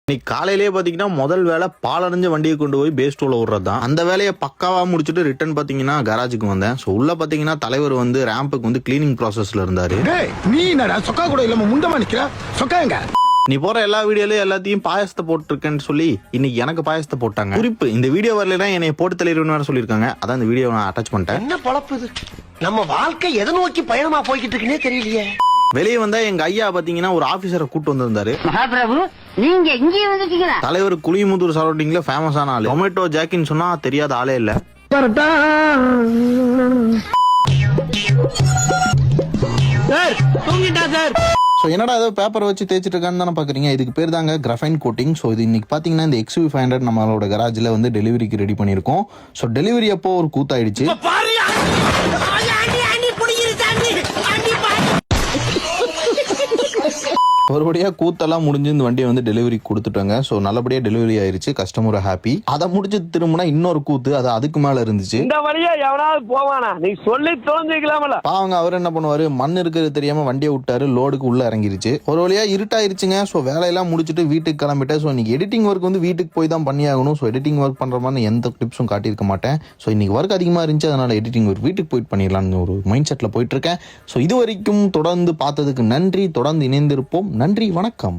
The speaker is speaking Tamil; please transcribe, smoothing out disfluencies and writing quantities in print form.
இன்னைக்கு காலையிலேயே பாத்தீங்கன்னா முதல் வேலை பாலடைஞ்ச வண்டியை கொண்டு போய் பேஸ்டோல விடுறது தான். அந்த வேலையை பக்காவா முடிச்சுட்டு ரிட்டர்ன் பாத்தீங்கன்னா கராஜுக்கு வந்தேன். ஸோ உள்ள பாத்தீங்கன்னா தலைவர் வந்து ரேம்புக்கு வந்து கிளீனிங் ப்ராசஸ்ல இருந்தாரு. நீ என்னடா சொக்கா கூட இல்லாம முண்டமா நிக்கிற? சொக்காங்க நீ போற எல்லா வீடியோலயும் எல்லாத்தையும் பாயசத்தை போட்டுருக்கேன்னு சொல்லி இன்னைக்கு எனக்கு பாயசத்தை போட்டாங்க. குறிப்பு, இந்த வீடியோ வரலாம் என்னை போட்டு தலைவர்னு வேற சொல்லியிருக்காங்க. அதான் இந்த வீடியோ நான் அட்டாச் பண்ணிட்டேன். என்ன பொழப்பு இது? நம்ம வாழ்க்கை எதை நோக்கி பயணமா போய்கிட்டு இருக்குன்னே தெரியலையே. வெளியே வந்தா எங்க ஐயா பாத்தீங்கன்னா ஒரு ஆபீசரை கூட்டு வந்திருந்தாரு. மகாபிரபு, நீங்க இங்கே வந்துட்டீங்களா? தலைவர் குளிமுதூர் சரௌண்டிங்ல ஃபேமஸான ஆளு. டொமேட்டோ ஜாக்கின்னு சொன்னா தெரியாத ஆளே இல்ல. ஸோ என்னடா ஏதோ பேப்பரை வச்சு தேய்ச்சிட்டு இருக்கான்னு தானே பாக்குறீங்க. இதுக்கு பேர் தாங்க கிராஃபைன் கோட்டிங். ஸோ இது இன்னைக்கு பாத்தீங்கன்னா இந்த XUV500 நம்மளோட கராஜில் வந்து டெலிவரிக்கு ரெடி பண்ணியிருக்கோம். ஸோ டெலிவரி அப்போ ஒரு கூத்தாயிடுச்சு. ஒருபடியா கூத்தெல்லாம் முடிஞ்சு இந்த வண்டியை வந்து டெலிவரி கொடுத்துட்டாங்க. ஸோ நல்லபடியா டெலிவரி ஆயிருச்சு. Customer happy. அதை முடிச்சு திரும்பினா இன்னொரு கூத்து அது அதுக்கு மேல இருந்துச்சு. இந்த வழியா எவனாவது போவானா? நீ சொல்லி தொலைஞ்சிக்கலாமல. பாவங்க அவர் என்ன பண்ணுவாரு, மண் இருக்கிறது தெரியாம வண்டியை விட்டாரு. லோடுக்கு உள்ள இறங்கிருச்சு. ஒரு வழியா இருட்டாயிருச்சுங்க. ஸோ வேலையெல்லாம் முடிச்சுட்டு வீட்டுக்கு கிளம்பிட்டேன். ஸோ இன்னைக்கு எடிட்டிங் ஒர்க் வந்து வீட்டுக்கு போய் தான் பண்ணி ஆகணும். ஸோ எடிட்டிங் ஒர்க் பண்ற மாதிரி எந்த டிப்ஸும் காட்டியிருக்க மாட்டேன். ஸோ இன்னைக்கு ஒர்க் அதிகமா இருந்துச்சு. அதனால எடிட்டிங் ஒர்க் வீட்டுக்கு போயிட்டு பண்ணிடலாம்னு ஒரு மைண்ட் செட்ல போயிட்டு இருக்கேன். ஸோ இது வரைக்கும் தொடர்ந்து பார்த்ததுக்கு நன்றி. தொடர்ந்து இணைந்திருப்போம். நன்றி, வணக்கம்.